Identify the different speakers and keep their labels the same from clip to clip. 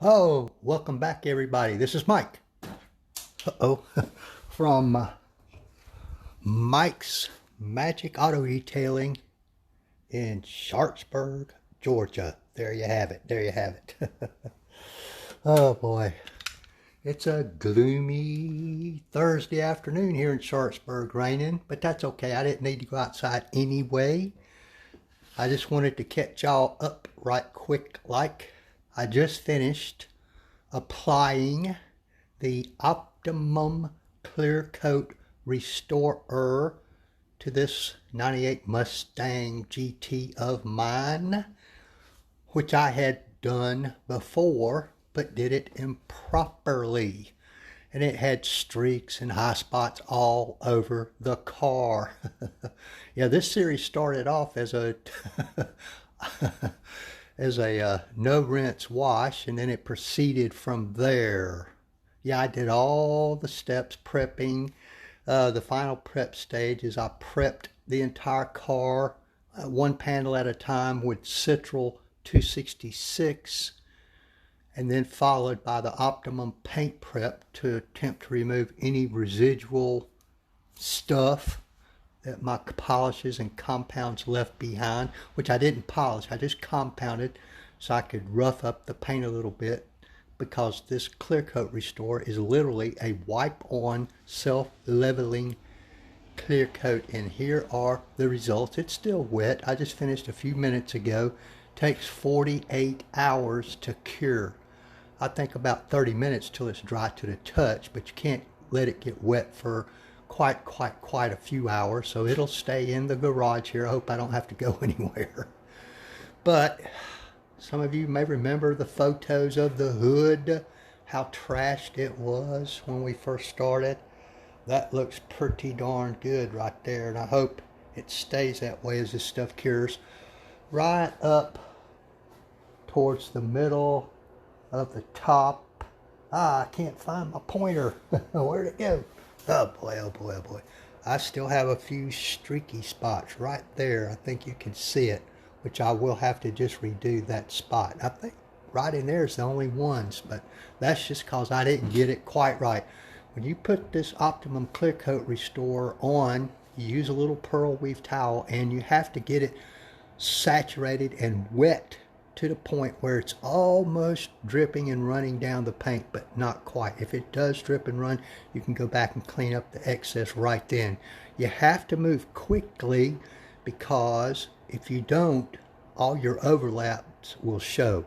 Speaker 1: Oh, welcome back, everybody. This is Mike. Uh-oh. From Mike's Magic Auto Detailing in Sharpsburg, Georgia. There you have it. There you have it. Oh, boy. It's a gloomy Thursday afternoon here in Sharpsburg, raining, but that's okay. I didn't need to go outside anyway. I just wanted to catch y'all up right quick like. I just finished applying the Optimum Clear Coat Restorer to this 98 Mustang GT of mine, which I had done before, but did it improperly. And it had streaks and high spots all over the car. Yeah, this series started off as a no rinse wash, and then it proceeded from there. Yeah, I did all the steps prepping. The final prep stage is I prepped the entire car, one panel at a time, with Citral 266, and then followed by the Optimum paint prep to attempt to remove any residual stuff that my polishes and compounds left behind, which I didn't polish. I just compounded so I could rough up the paint a little bit, because this clear coat restorer is literally a wipe-on, self-leveling clear coat. And here are the results. It's still wet. I just finished a few minutes ago. Takes 48 hours to cure. I think about 30 minutes till it's dry to the touch, but you can't let it get wet for quite a few hours, so it'll stay in the garage here. I hope I don't have to go anywhere. But some of you may remember the photos of the hood, how trashed it was when we first started. That looks pretty darn good right there, and I hope it stays that way as this stuff cures. Right up towards the middle of the top. I can't find my pointer. Where'd it go? Oh boy, oh boy, oh boy. I still have a few streaky spots right there. I think you can see it, which I will have to just redo that spot. I think right in there is the only ones, but that's just because I didn't get it quite right. When you put this Optimum Clear Coat Restorer on, you use a little pearl weave towel, and you have to get it saturated and wet to the point where it's almost dripping and running down the paint, but not quite. If it does drip and run, you can go back and clean up the excess right then. You have to move quickly, because if you don't, all your overlaps will show,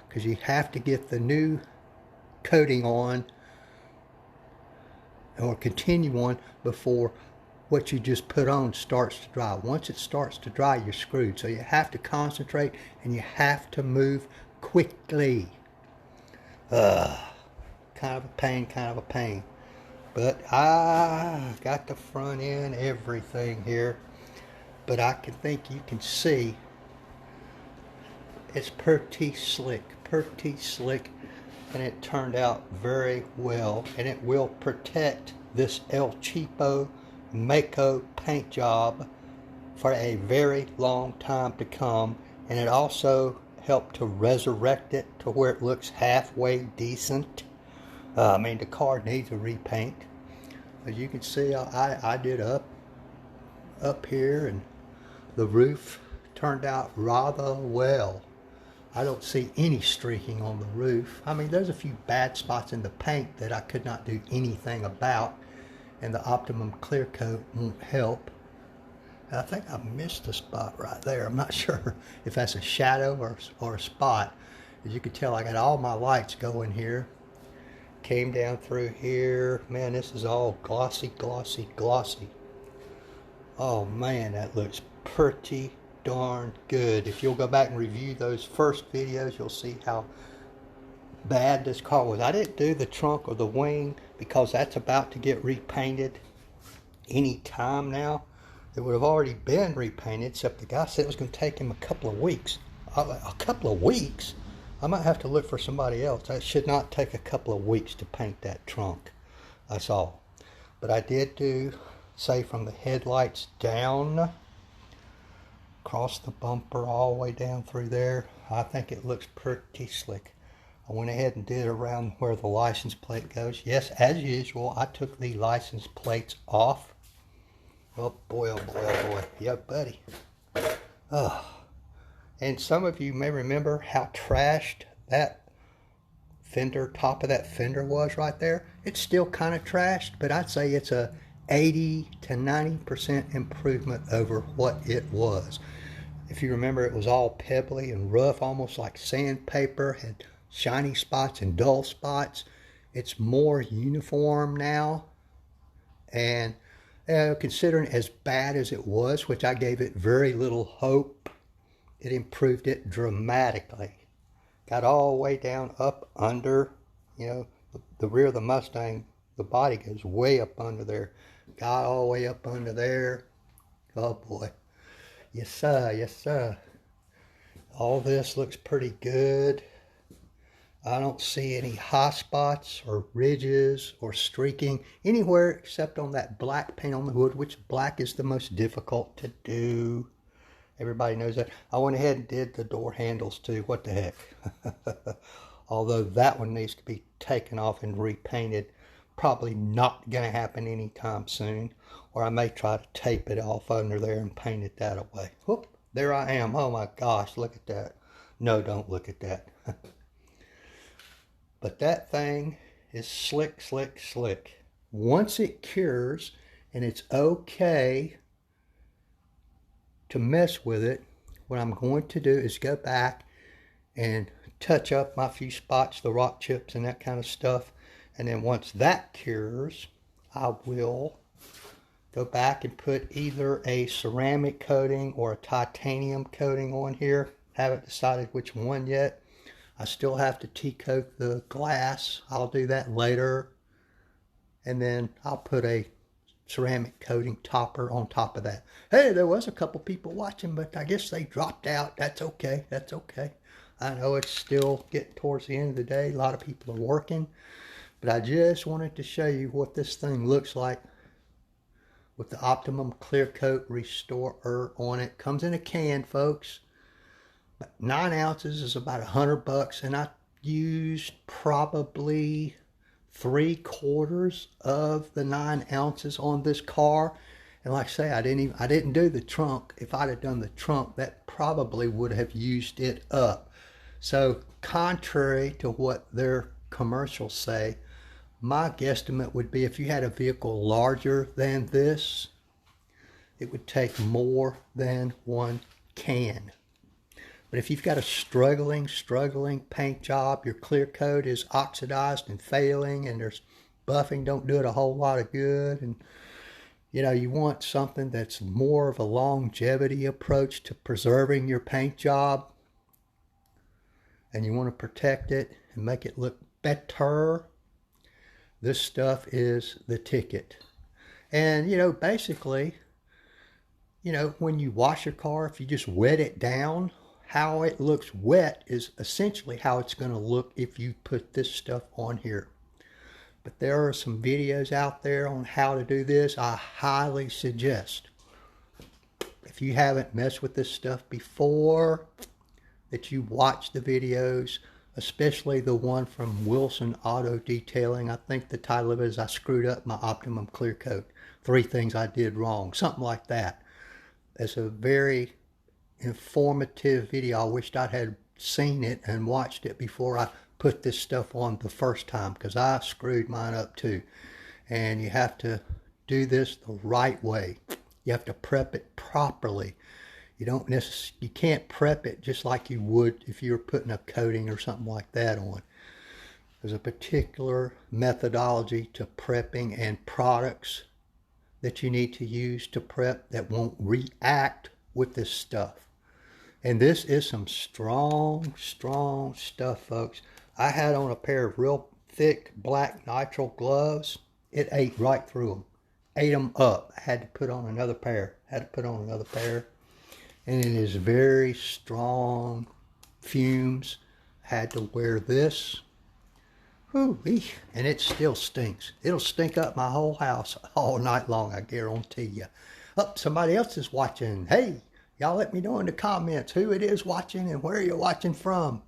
Speaker 1: because you have to get the new coating on or continue on before what you just put on starts to dry. Once it starts to dry, you're screwed. So you have to concentrate, and you have to move quickly. Kind of a pain, kind of a pain. But I got the front end, everything here. But I can think you can see it's pretty slick, and it turned out very well, and it will protect this El Cheapo Mako paint job for a very long time to come. And it also helped to resurrect it to where it looks halfway decent. I mean, the car needs a repaint. As you can see, I did up here, and the roof turned out rather well. I don't see any streaking on the roof. I mean, there's a few bad spots in the paint that I could not do anything about, and the Optimum Clear Coat won't help. And I think I missed a spot right there. I'm not sure if that's a shadow or a spot. As you can tell, I got all my lights going here. Came down through here. Man, this is all glossy. Oh man, that looks pretty darn good. If you'll go back and review those first videos, you'll see how bad this car was. I didn't do the trunk or the wing because that's about to get repainted any time now. It would have already been repainted, except the guy said it was going to take him a couple of weeks. A couple of weeks? I might have to look for somebody else. That should not take a couple of weeks to paint that trunk. That's all. But I did do, say, from the headlights down, across the bumper all the way down through there. I think it looks pretty slick. I went ahead and did around where the license plate goes. Yes, as usual, I took the license plates off. Oh boy, oh boy, oh boy. Yeah, buddy. Oh. And some of you may remember how trashed that fender, top of that fender was right there. It's still kind of trashed, but I'd say it's a 80 to 90% improvement over what it was. If you remember, it was all pebbly and rough, almost like sandpaper, had shiny spots and dull spots. It's more uniform now, and considering as bad as it was, which I gave it very little hope, it improved it dramatically. Got all the way down up under, you know, the rear of the Mustang, the body goes way up under there. Got all the way up under there. Oh boy. Yes sir, yes sir. All this looks pretty good. I don't see any high spots or ridges or streaking anywhere except on that black paint on the hood, which black is the most difficult to do. Everybody knows that. I went ahead and did the door handles too. What the heck? Although that one needs to be taken off and repainted. Probably not going to happen anytime soon. Or I may try to tape it off under there and paint it that away. Whoop, there I am. Oh my gosh, look at that. No, don't look at that. But that thing is slick, slick, slick. Once it cures and it's okay to mess with it, what I'm going to do is go back and touch up my few spots, the rock chips and that kind of stuff. And then once that cures, I will go back and put either a ceramic coating or a titanium coating on here. Haven't decided which one yet. I still have to T-coat the glass. I'll do that later. And then I'll put a ceramic coating topper on top of that. Hey, there was a couple people watching, but I guess they dropped out. That's okay. That's okay. I know it's still getting towards the end of the day. A lot of people are working. But I just wanted to show you what this thing looks like with the Optimum Clear Coat Restorer on it. Comes in a can, folks. 9 ounces is about $100, and I used probably 3/4 of the 9 ounces on this car. And like I say, I didn't do the trunk. If I'd have done the trunk, that probably would have used it up. So contrary to what their commercials say, my guesstimate would be if you had a vehicle larger than this, it would take more than 1 can. But if you've got a struggling paint job, your clear coat is oxidized and failing, and there's buffing don't do it a whole lot of good, and you know, you want something that's more of a longevity approach to preserving your paint job, and you want to protect it and make it look better, this stuff is the ticket. And you know, basically, you know, when you wash your car, if you just wet it down, how it looks wet is essentially how it's going to look if you put this stuff on here. But there are some videos out there on how to do this. I highly suggest, if you haven't messed with this stuff before, that you watch the videos, especially the one from Wilson Auto Detailing. I think the title of it is I Screwed Up My Optimum Clear Coat. 3 Things I Did Wrong. Something like that. It's a very informative video. I wished I had seen it and watched it before I put this stuff on the first time, because I screwed mine up too. And you have to do this the right way. You have to prep it properly. You can't prep it just like you would if you were putting a coating or something like that on. There's a particular methodology to prepping and products that you need to use to prep that won't react with this stuff. And this is some strong stuff, folks. I had on a pair of real thick black nitrile gloves. It ate right through them. Ate them up. I had to put on another pair. And it is very strong fumes. Had to wear this. Whew-wee. And it still stinks. It'll stink up my whole house all night long, I guarantee you. Oh, somebody else is watching. Hey, y'all let me know in the comments who it is watching and where you're watching from.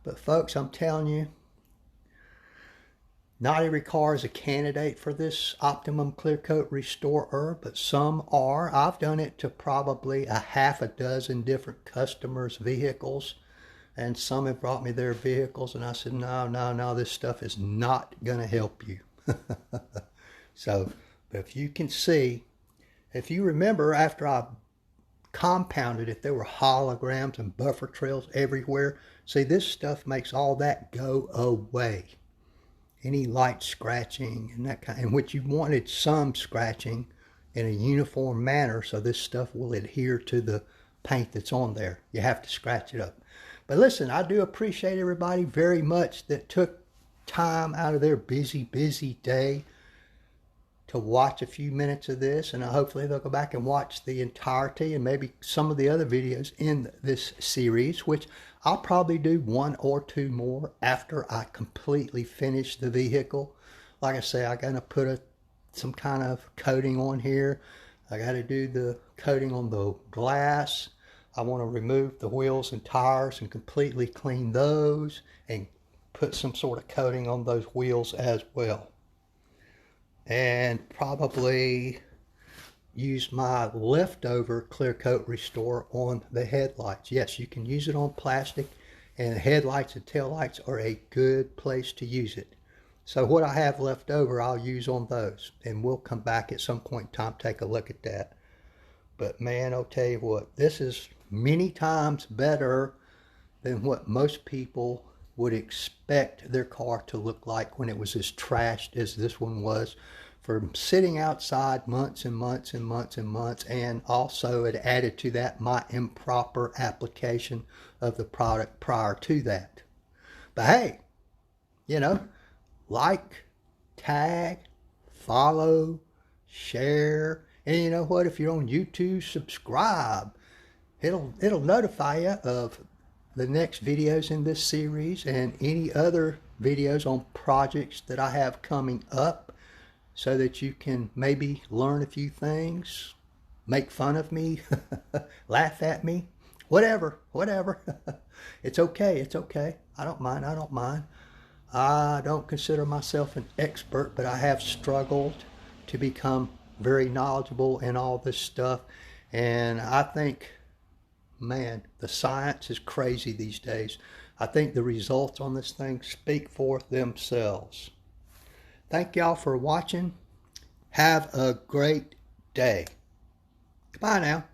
Speaker 1: But folks, I'm telling you, not every car is a candidate for this Optimum Clear Coat Restorer, but some are. I've done it to probably a half a dozen different customers' vehicles, and some have brought me their vehicles, and I said, no, this stuff is not going to help you. So, if you can see, if you remember, after I compounded it, there were holograms and buffer trails everywhere. See, this stuff makes all that go away. Any light scratching and that kind, and which you wanted some scratching in a uniform manner, so this stuff will adhere to the paint that's on there. You have to scratch it up. But listen, I do appreciate everybody very much that took time out of their busy day to watch a few minutes of this, and hopefully they'll go back and watch the entirety and maybe some of the other videos in this series, which I'll probably do 1 or 2 more after I completely finish the vehicle. Like I say, I gotta put some kind of coating on here. I gotta do the coating on the glass. I want to remove the wheels and tires and completely clean those and put some sort of coating on those wheels as well. And probably use my leftover clear coat restorer on the headlights. Yes, you can use it on plastic, and headlights and taillights are a good place to use it. So what I have left over, I'll use on those, and we'll come back at some point in time, take a look at that. But man, I'll tell you what, this is many times better than what most people would expect their car to look like when it was as trashed as this one was, from sitting outside months and months and months and months. And also it added to that my improper application of the product prior to that. But hey, you know, like, tag, follow, share, and you know what, if you're on YouTube, subscribe. It'll notify you of the next videos in this series and any other videos on projects that I have coming up, so that you can maybe learn a few things, make fun of me, laugh at me, whatever. It's okay. I don't mind. I don't consider myself an expert, but I have struggled to become very knowledgeable in all this stuff. And I think, man, the science is crazy these days. I think the results on this thing speak for themselves. Thank y'all for watching. Have a great day. Goodbye now.